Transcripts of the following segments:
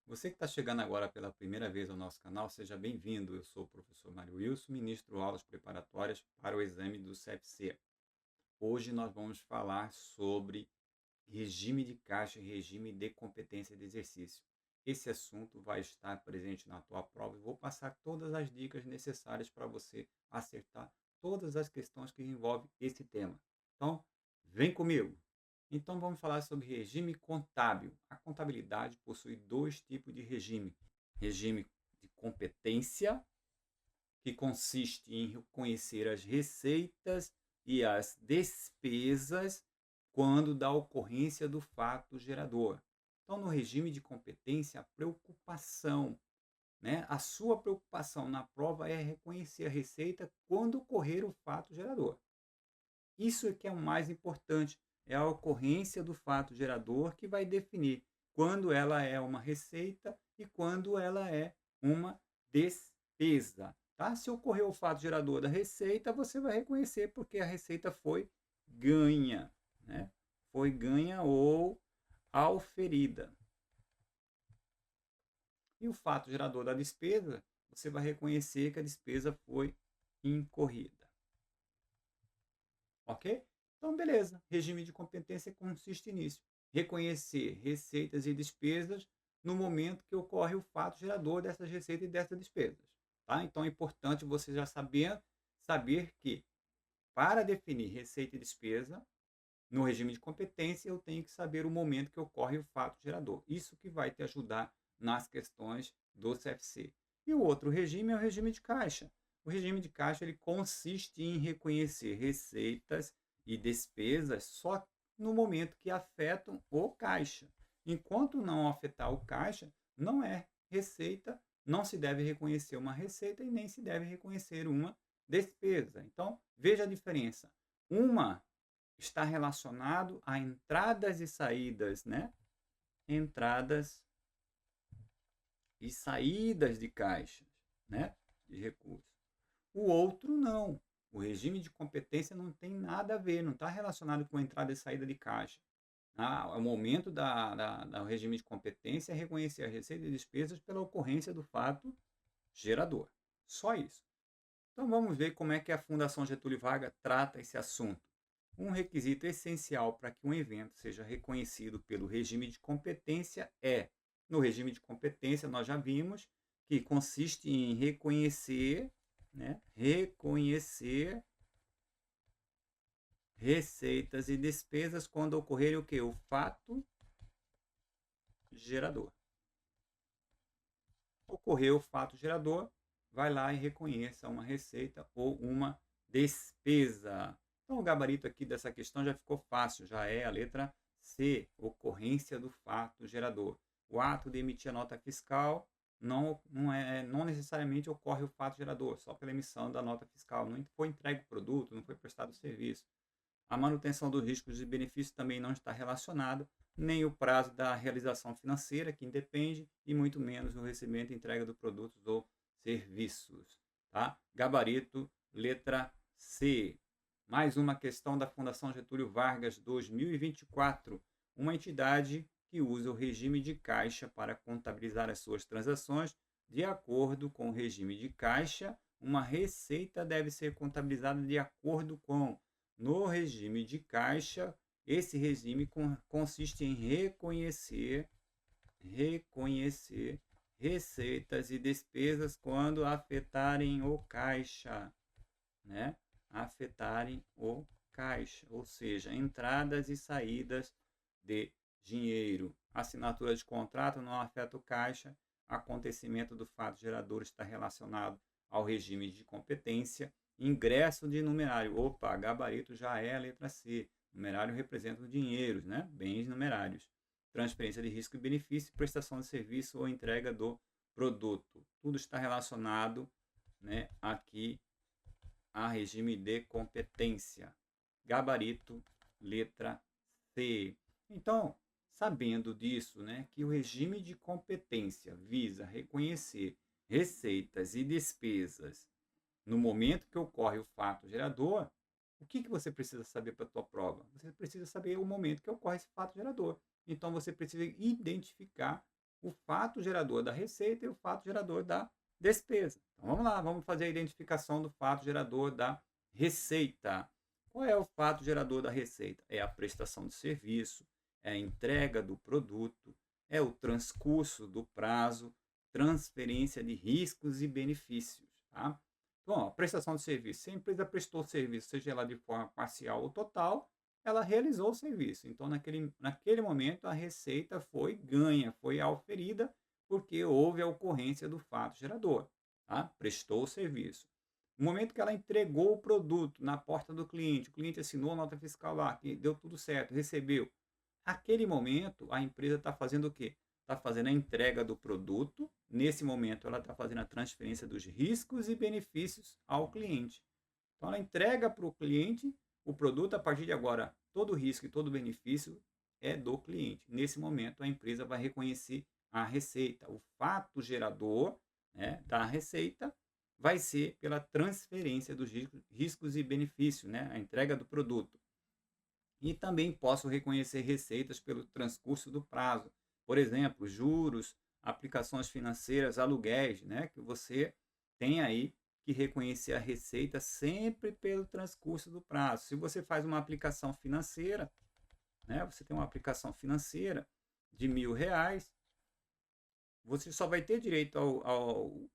Você que está chegando agora pela primeira vez ao nosso canal, seja bem-vindo. Eu sou o professor Mário Wilson, ministro aulas preparatórias para o exame do CFC. Hoje nós vamos falar sobre regime de caixa e regime de competência de exercício. Esse assunto vai estar presente na tua prova e vou passar todas as dicas necessárias para você acertar todas as questões que envolvem esse tema. Então, vem comigo! Então vamos falar sobre regime contábil. A contabilidade possui dois tipos de regime. Regime de competência, que consiste em reconhecer as receitas e as despesas quando da ocorrência do fato gerador. Então, no regime de competência, a preocupação, né? A sua preocupação na prova é reconhecer a receita quando ocorrer o fato gerador. Isso é que é o mais importante, é a ocorrência do fato gerador que vai definir quando ela é uma receita e quando ela é uma despesa. Tá? Se ocorreu o fato gerador da receita, você vai reconhecer porque a receita foi ganha, né? Foi ganha ou auferida. E o fato gerador da despesa, você vai reconhecer que a despesa foi incorrida. Ok? Então, beleza. Regime de competência consiste nisso. Reconhecer receitas e despesas no momento que ocorre o fato gerador dessas receitas e dessas despesas. Tá? Então, é importante você já saber que, para definir receita e despesa, no regime de competência, eu tenho que saber o momento que ocorre o fato gerador. Isso que vai te ajudar nas questões do CFC. E o outro regime é o regime de caixa. O regime de caixa ele consiste em reconhecer receitas e despesas só no momento que afetam o caixa. Enquanto não afetar o caixa, não é receita, não se deve reconhecer uma receita e nem se deve reconhecer uma despesa. Então, veja a diferença. Uma está relacionado a entradas e saídas, né? Entradas e saídas de caixas, né? De recursos. O outro não. O regime de competência não tem nada a ver, não está relacionado com entrada e saída de caixa. O momento do regime de competência é reconhecer a receita e despesas pela ocorrência do fato gerador. Só isso. Então vamos ver como é que a Fundação Getúlio Vargas trata esse assunto. Um requisito essencial para que um evento seja reconhecido pelo regime de competência é, no regime de competência nós já vimos que consiste em reconhecer, né, reconhecer receitas e despesas quando ocorrer o que? O fato gerador. Ocorreu o fato gerador, vai lá e reconheça uma receita ou uma despesa. Então, o gabarito aqui dessa questão já ficou fácil, já é a letra C, ocorrência do fato gerador. O ato de emitir a nota fiscal não necessariamente ocorre o fato gerador, só pela emissão da nota fiscal. Não foi entregue o produto, não foi prestado o serviço. A manutenção dos riscos e benefícios também não está relacionado, nem o prazo da realização financeira, que independe, e muito menos o recebimento e entrega do produtos ou serviços. Tá? Gabarito, letra C. Mais uma questão da Fundação Getúlio Vargas 2024, uma entidade que usa o regime de caixa para contabilizar as suas transações. De acordo com o regime de caixa, uma receita deve ser contabilizada de acordo com no regime de caixa, esse regime consiste em reconhecer receitas e despesas quando afetarem o caixa, né? Afetarem o caixa, ou seja, entradas e saídas de dinheiro. Assinatura de contrato não afeta o caixa. Acontecimento do fato gerador está relacionado ao regime de competência. Ingresso de numerário. Opa, gabarito já é a letra C. Numerário representa os dinheiros, né? Bens numerários. Transferência de risco e benefício, prestação de serviço ou entrega do produto. Tudo está relacionado, né, aqui a regime de competência. Gabarito, letra C. Então, sabendo disso, né, que o regime de competência visa reconhecer receitas e despesas no momento que ocorre o fato gerador, o que você precisa saber para a tua prova? Você precisa saber o momento que ocorre esse fato gerador. Então, você precisa identificar o fato gerador da receita e o fato gerador da despesa. Então vamos lá, vamos fazer a identificação do fato gerador da receita. Qual é o fato gerador da receita? É a prestação de serviço, é a entrega do produto, é o transcurso do prazo, transferência de riscos e benefícios. Tá? Então, a prestação de serviço. Se a empresa prestou serviço, seja ela de forma parcial ou total, ela realizou o serviço. Então, naquele momento, a receita foi ganha, foi auferida, porque houve a ocorrência do fato gerador. Tá? Prestou o serviço. No momento que ela entregou o produto na porta do cliente, o cliente assinou a nota fiscal lá, que deu tudo certo, recebeu. Naquele momento, a empresa está fazendo o quê? Está fazendo a entrega do produto. Nesse momento, ela está fazendo a transferência dos riscos e benefícios ao cliente. Então, ela entrega para o cliente o produto. A partir de agora, todo o risco e todo o benefício é do cliente. Nesse momento, a empresa vai reconhecer a receita. O fato gerador, né, da receita vai ser pela transferência dos riscos e benefícios, né, a entrega do produto. E também posso reconhecer receitas pelo transcurso do prazo. Por exemplo, juros, aplicações financeiras, aluguéis, né, que você tem aí que reconhecer a receita sempre pelo transcurso do prazo. Se você faz uma aplicação financeira, né, você tem uma aplicação financeira de R$ 1.000, você só vai ter direito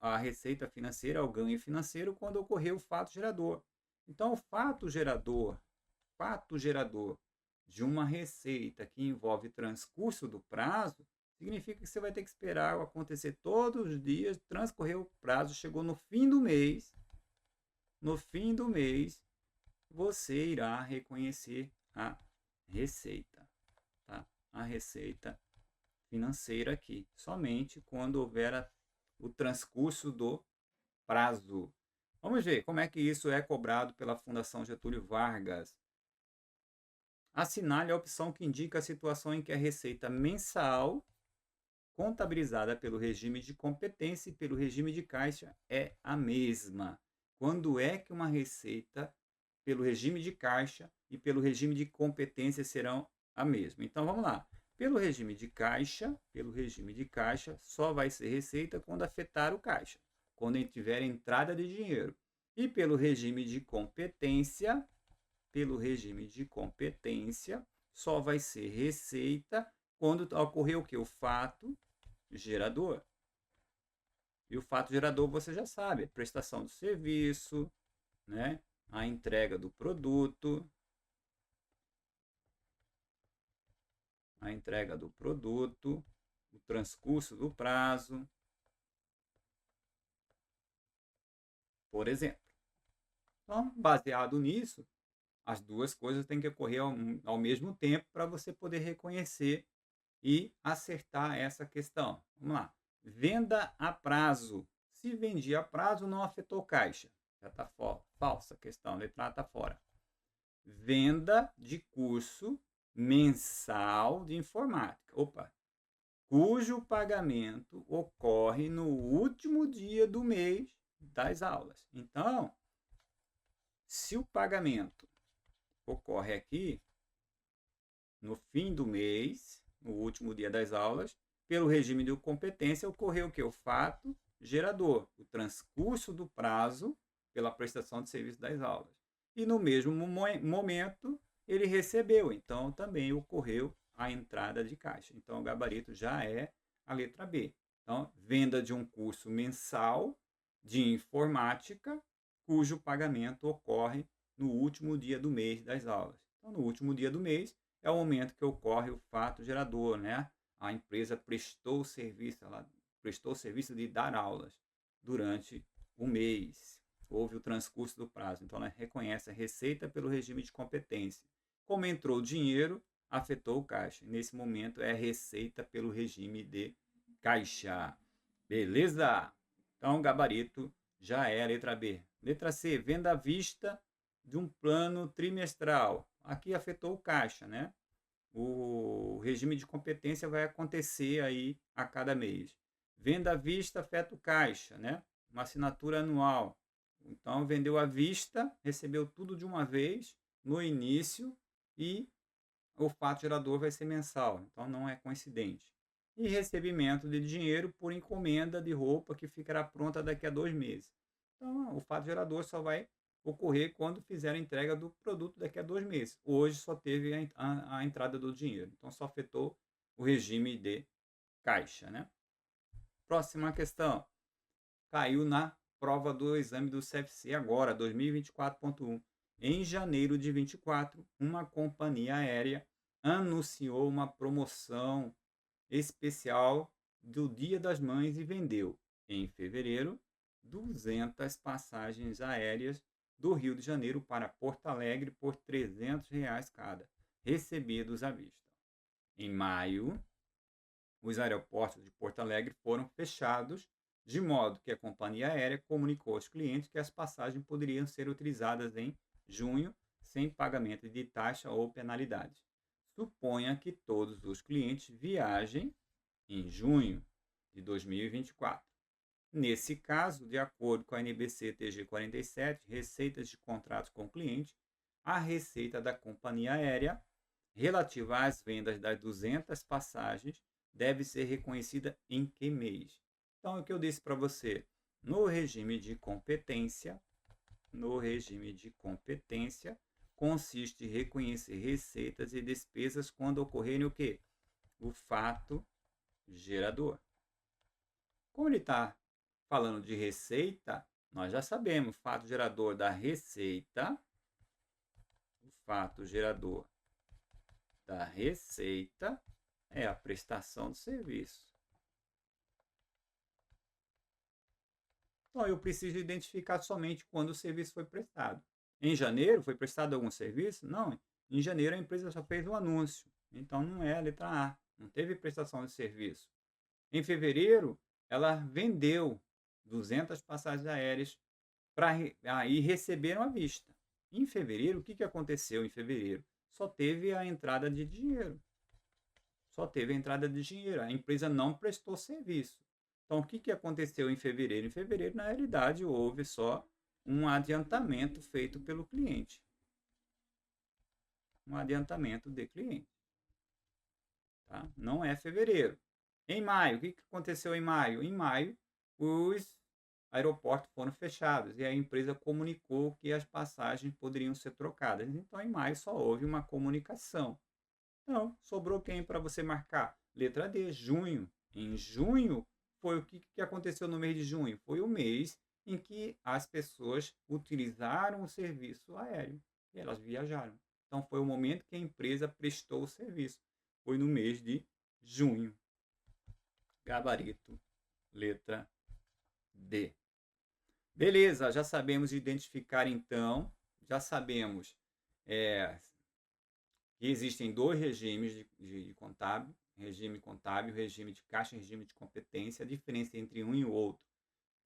à receita financeira, ao ganho financeiro, quando ocorrer o fato gerador. Então, o fato gerador de uma receita que envolve transcurso do prazo, significa que você vai ter que esperar acontecer todos os dias, transcorrer o prazo, chegou no fim do mês, você irá reconhecer a receita, tá? A receita financeira aqui, somente quando houver o transcurso do prazo. Vamos ver como é que isso é cobrado pela Fundação Getúlio Vargas. Assinale a opção que indica a situação em que a receita mensal, contabilizada pelo regime de competência e pelo regime de caixa, é a mesma. Quando é que uma receita pelo regime de caixa e pelo regime de competência serão a mesma? Então vamos lá. Pelo regime de caixa, só vai ser receita quando afetar o caixa, quando tiver entrada de dinheiro. E pelo regime de competência, só vai ser receita quando ocorrer o que? O fato gerador. E o fato gerador você já sabe, prestação do serviço, né? A entrega do produto, o transcurso do prazo, por exemplo. Então, baseado nisso, as duas coisas têm que ocorrer ao mesmo tempo para você poder reconhecer e acertar essa questão. Vamos lá. Venda a prazo. Se vendi a prazo, não afetou caixa. Já está falsa a questão, a letra A está fora. Venda de curso mensal de informática. Cujo pagamento ocorre no último dia do mês das aulas. Então, se o pagamento ocorre aqui no fim do mês, no último dia das aulas, pelo regime de competência, ocorreu o que? O fato gerador, o transcurso do prazo pela prestação de serviço das aulas. E no mesmo momento, ele recebeu, então também ocorreu a entrada de caixa. Então, o gabarito já é a letra B. Então, venda de um curso mensal de informática, cujo pagamento ocorre no último dia do mês das aulas. Então, no último dia do mês, é o momento que ocorre o fato gerador, né? A empresa prestou o serviço de dar aulas durante o mês. Houve o transcurso do prazo. Então, ela reconhece a receita pelo regime de competência. Como entrou dinheiro, afetou o caixa. Nesse momento, é receita pelo regime de caixa. Beleza? Então, o gabarito já é a letra B. Letra C, venda à vista de um plano trimestral. Aqui afetou o caixa, né? O regime de competência vai acontecer aí a cada mês. Venda à vista afeta o caixa, né? Uma assinatura anual. Então, vendeu à vista, recebeu tudo de uma vez no início e o fato gerador vai ser mensal. Então, não é coincidente. e recebimento de dinheiro por encomenda de roupa que ficará pronta daqui a 2 meses. Então, o fato gerador só vai ocorrer quando fizer a entrega do produto daqui a 2 meses. Hoje só teve a entrada do dinheiro, então só afetou o regime de caixa, né? Próxima questão. Caiu na prova do exame do CFC agora, 2024.1. Em janeiro de 24, uma companhia aérea anunciou uma promoção especial do Dia das Mães e vendeu, em fevereiro, 200 passagens aéreas do Rio de Janeiro para Porto Alegre por R$ 300 cada, recebidos à vista. Em maio, os aeroportos de Porto Alegre foram fechados, de modo que a companhia aérea comunicou aos clientes que as passagens poderiam ser utilizadas em junho sem pagamento de taxa ou penalidades. Suponha que todos os clientes viajem em junho de 2024. Nesse caso, de acordo com a NBC TG 47, receitas de contratos com o cliente, a receita da companhia aérea relativa às vendas das 200 passagens deve ser reconhecida em que mês? Então, é o que eu disse para você, no regime de competência, consiste em reconhecer receitas e despesas quando ocorrerem o quê? O fato gerador. Como ele está falando de receita, nós já sabemos, o fato gerador da receita, é a prestação do serviço. Então, eu preciso identificar somente quando o serviço foi prestado. Em janeiro, foi prestado algum serviço? Não. Em janeiro, a empresa só fez um anúncio. Então, não é a letra A. Não teve prestação de serviço. Em fevereiro, ela vendeu 200 passagens aéreas e receberam à vista. Em fevereiro, o que aconteceu em fevereiro? Só teve a entrada de dinheiro. A empresa não prestou serviço. Então, o que aconteceu em fevereiro? Em fevereiro, na realidade, houve só um adiantamento feito pelo cliente. Um adiantamento de cliente. Tá? Não é fevereiro. Em maio, o que aconteceu em maio? Em maio, os aeroportos foram fechados e a empresa comunicou que as passagens poderiam ser trocadas. Então, em maio, só houve uma comunicação. Então, sobrou quem para você marcar? Letra D, junho. Em junho, foi o que aconteceu no mês de junho? Foi o mês em que as pessoas utilizaram o serviço aéreo e elas viajaram. Então, foi o momento que a empresa prestou o serviço. Foi no mês de junho. Gabarito, letra D. Beleza, já sabemos identificar então, já sabemos que existem dois regimes de contábil, regime contábil, regime de caixa e regime de competência. A diferença entre um e o outro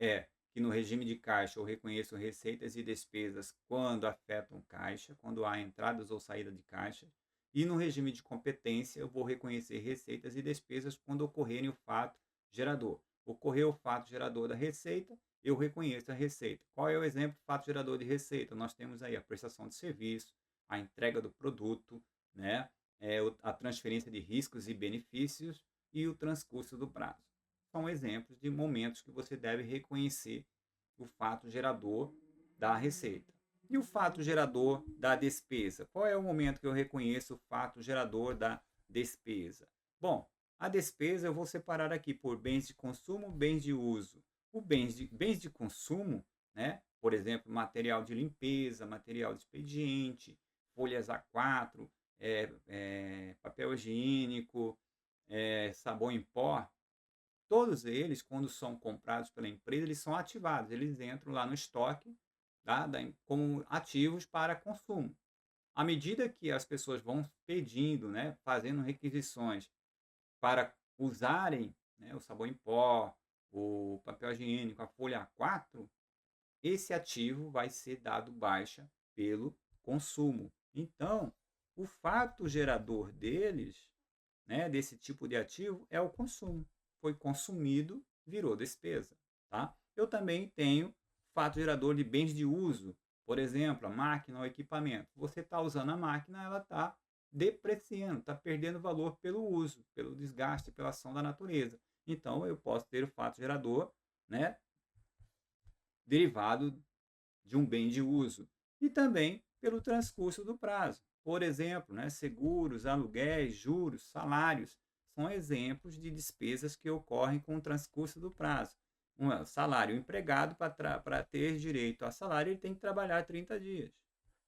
é que no regime de caixa eu reconheço receitas e despesas quando afetam caixa, quando há entradas ou saída de caixa. E no regime de competência eu vou reconhecer receitas e despesas quando ocorrerem o fato gerador. Ocorreu o fato gerador da receita, eu reconheço a receita. Qual é o exemplo de fato gerador de receita? Nós temos aí a prestação de serviço, a entrega do produto, né? A transferência de riscos e benefícios e o transcurso do prazo. São exemplos de momentos que você deve reconhecer o fato gerador da receita. E o fato gerador da despesa? Qual é o momento que eu reconheço o fato gerador da despesa? Bom, a despesa eu vou separar aqui por bens de consumo, bens de uso. O bens de consumo, né? Por exemplo, material de limpeza, material de expediente, folhas A4, papel higiênico, sabão em pó. Todos eles, quando são comprados pela empresa, eles são ativados, eles entram lá no estoque, tá? Como ativos para consumo. À medida que as pessoas vão pedindo, né, fazendo requisições para usarem, né, o sabão em pó, o papel higiênico, a folha A4, esse ativo vai ser dado baixa pelo consumo. Então, o fato gerador deles, né, desse tipo de ativo, é o consumo. Foi consumido, virou despesa. Tá? Eu também tenho fato gerador de bens de uso. Por exemplo, a máquina ou equipamento. Você está usando a máquina, ela está depreciando, está perdendo valor pelo uso, pelo desgaste, pela ação da natureza. Então, eu posso ter o fato gerador, né, derivado de um bem de uso. E também pelo transcurso do prazo. Por exemplo, né, seguros, aluguéis, juros, salários, são exemplos de despesas que ocorrem com o transcurso do prazo. Um salário, o empregado, para ter direito a salário, ele tem que trabalhar 30 dias.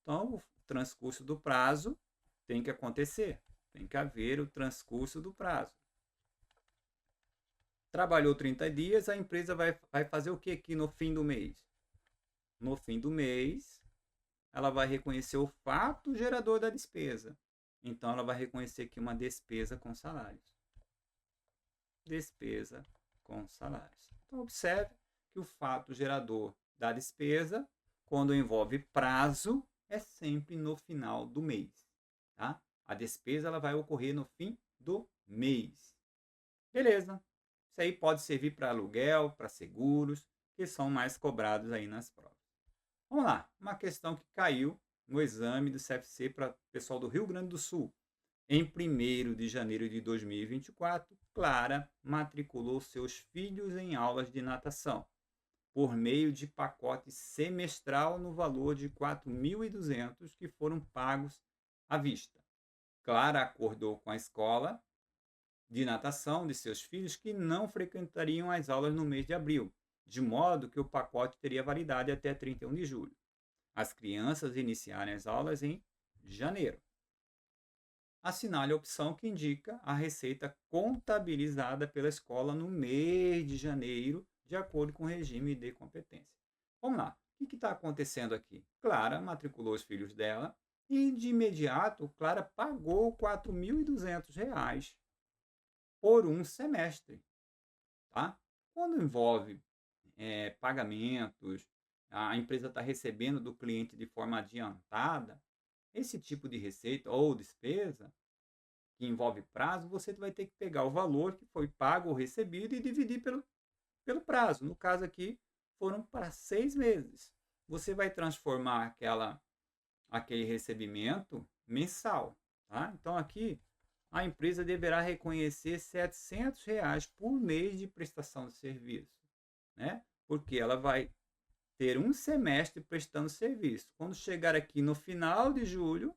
Então, o transcurso do prazo tem que acontecer, tem que haver o transcurso do prazo. Trabalhou 30 dias, a empresa vai fazer o que aqui no fim do mês? No fim do mês, ela vai reconhecer o fato gerador da despesa. Então, ela vai reconhecer aqui uma despesa com salários. Despesa com salários. Então, observe que o fato gerador da despesa, quando envolve prazo, é sempre no final do mês. Tá? A despesa ela vai ocorrer no fim do mês. Beleza. Isso aí pode servir para aluguel, para seguros, que são mais cobrados aí nas provas. Vamos lá, uma questão que caiu no exame do CFC para o pessoal do Rio Grande do Sul. Em 1º de janeiro de 2024, Clara matriculou seus filhos em aulas de natação, por meio de pacote semestral no valor de R$ 4.200 que foram pagos à vista. Clara acordou com a escola de natação de seus filhos que não frequentariam as aulas no mês de abril, de modo que o pacote teria validade até 31 de julho. As crianças iniciarem as aulas em janeiro. Assinale a opção que indica a receita contabilizada pela escola no mês de janeiro, de acordo com o regime de competência. Vamos lá, o que está acontecendo aqui? Clara matriculou os filhos dela e, de imediato, Clara pagou R$ 4.200 por um semestre. Tá? Quando envolve pagamentos, a empresa está recebendo do cliente de forma adiantada, esse tipo de receita ou despesa que envolve prazo, você vai ter que pegar o valor que foi pago ou recebido e dividir pelo prazo. No caso aqui, foram para 6 meses. Você vai transformar aquele recebimento mensal. Tá? Então, aqui, a empresa deverá reconhecer R$ 700 por mês de prestação de serviço. Né? Porque ela vai ter um semestre prestando serviço. Quando chegar aqui no final de julho,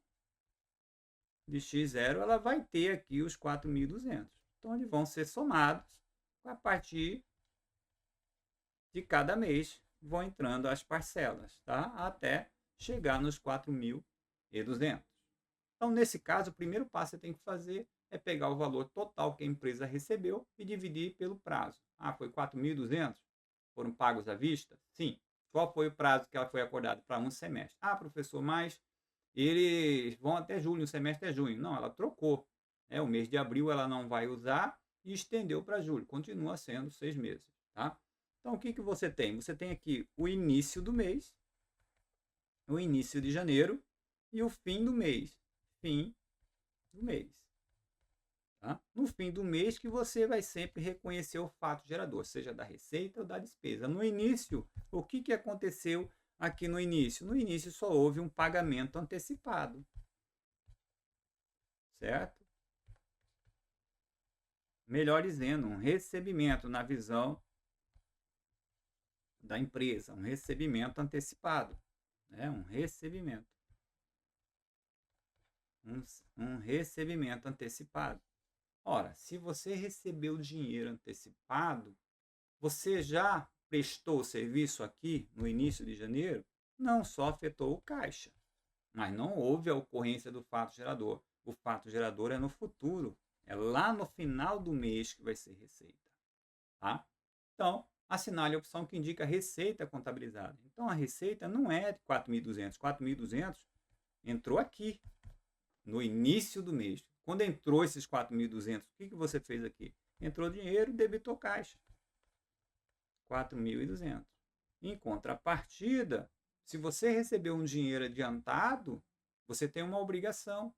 de X0, ela vai ter aqui os 4.200. Então, eles vão ser somados a partir de cada mês. Vão entrando as parcelas, tá? Até chegar nos 4.200. Então, nesse caso, o primeiro passo que você tem que fazer é pegar o valor total que a empresa recebeu e dividir pelo prazo. Ah, foi 4.200? Foram pagos à vista? Sim. Qual foi o prazo que ela foi acordada? Para um semestre. Ah, professor, mas eles vão até julho, o semestre é junho. Não, ela trocou. O mês de abril ela não vai usar e estendeu para julho. Continua sendo 6 meses. Tá? Então, o que você tem? Você tem aqui o início do mês, o início de janeiro e o fim do mês. Fim do mês. Tá? No fim do mês que você vai sempre reconhecer o fato gerador, seja da receita ou da despesa. No início, o que aconteceu aqui no início? No início só houve um pagamento antecipado. Certo? Melhor dizendo, um recebimento na visão da empresa, um recebimento antecipado. Um recebimento. Um recebimento antecipado. Ora, se você recebeu dinheiro antecipado, você já prestou o serviço aqui no início de janeiro? Não só afetou o caixa, mas não houve a ocorrência do fato gerador. O fato gerador é no futuro, é lá no final do mês que vai ser receita. Tá? Então, assinale a opção que indica receita contabilizada. Então, a receita não é de 4.200. 4.200 entrou aqui, no início do mês. Quando entrou esses 4.200, o que você fez aqui? Entrou dinheiro, debitou caixa. 4.200. Em contrapartida, se você recebeu um dinheiro adiantado, você tem uma obrigação.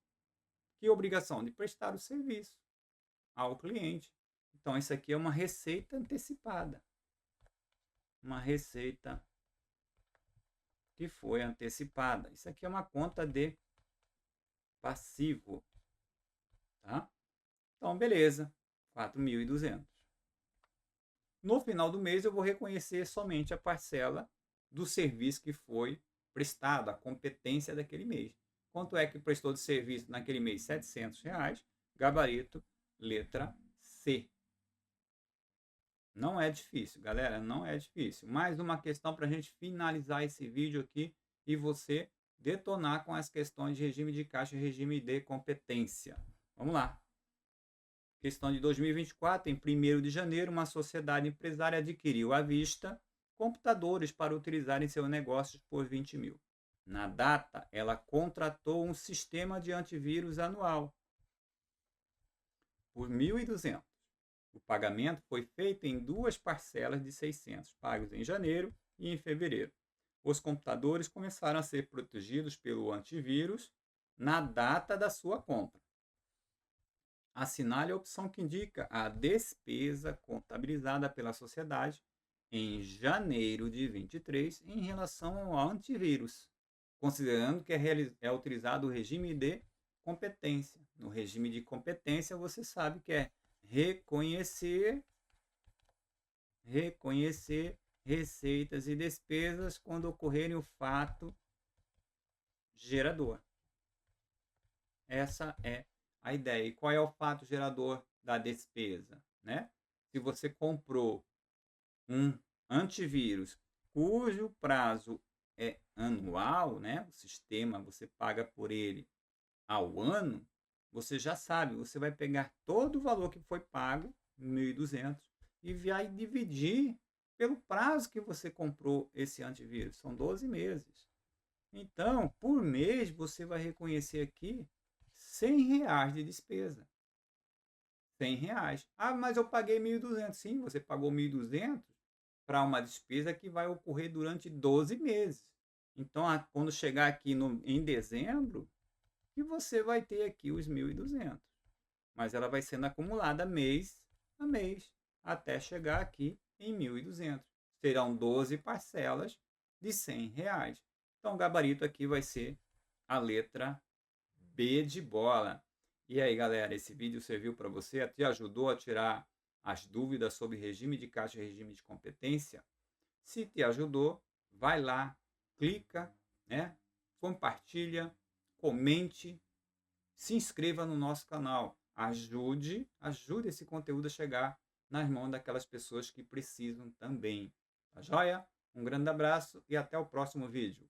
Que obrigação? De prestar o serviço ao cliente. Então, isso aqui é uma receita antecipada. Uma receita que foi antecipada. Isso aqui é uma conta de passivo. tá? Então, beleza, 4.200. No final do mês, eu vou reconhecer somente a parcela do serviço que foi prestado, a competência daquele mês. Quanto é que prestou de serviço naquele mês? R$ 700, gabarito, letra C. Não é difícil, galera, não é difícil. Mais uma questão para a gente finalizar esse vídeo aqui e você detonar com as questões de regime de caixa e regime de competência. Vamos lá. Questão de 2024, em 1º de janeiro, uma sociedade empresária adquiriu à vista computadores para utilizar em seus negócios por 20 mil. Na data, ela contratou um sistema de antivírus anual por 1.200. O pagamento foi feito em 2 parcelas de 600, pagos em janeiro e em fevereiro. Os computadores começaram a ser protegidos pelo antivírus na data da sua compra. Assinale a opção que indica a despesa contabilizada pela sociedade em janeiro de 23 em relação ao antivírus, considerando que é utilizado o regime de competência. No regime de competência, você sabe que é reconhecer receitas e despesas quando ocorrerem o fato gerador. Essa é a ideia. E qual é o fato gerador da despesa, né? Se você comprou um antivírus cujo prazo é anual, né? O sistema você paga por ele ao ano, você já sabe, você vai pegar todo o valor que foi pago, 1.200, e vai dividir pelo prazo que você comprou esse antivírus. São 12 meses. Então, por mês, você vai reconhecer aqui R$ 100 de despesa. R$ 100. Ah, mas eu paguei 1.200. Sim, você pagou 1.200 para uma despesa que vai ocorrer durante 12 meses. Então, quando chegar aqui em dezembro, que você vai ter aqui os 1.200. Mas ela vai sendo acumulada mês a mês, até chegar aqui em 1.200. Serão 12 parcelas de R$ 100. Então, o gabarito aqui vai ser a letra B de bola. E aí, galera, esse vídeo serviu para você? Te ajudou a tirar as dúvidas sobre regime de caixa e regime de competência? Se te ajudou, vai lá, clica, né? Compartilha, comente, se inscreva no nosso canal. Ajude esse conteúdo a chegar nas mãos daquelas pessoas que precisam também. Tá joia? Um grande abraço e até o próximo vídeo.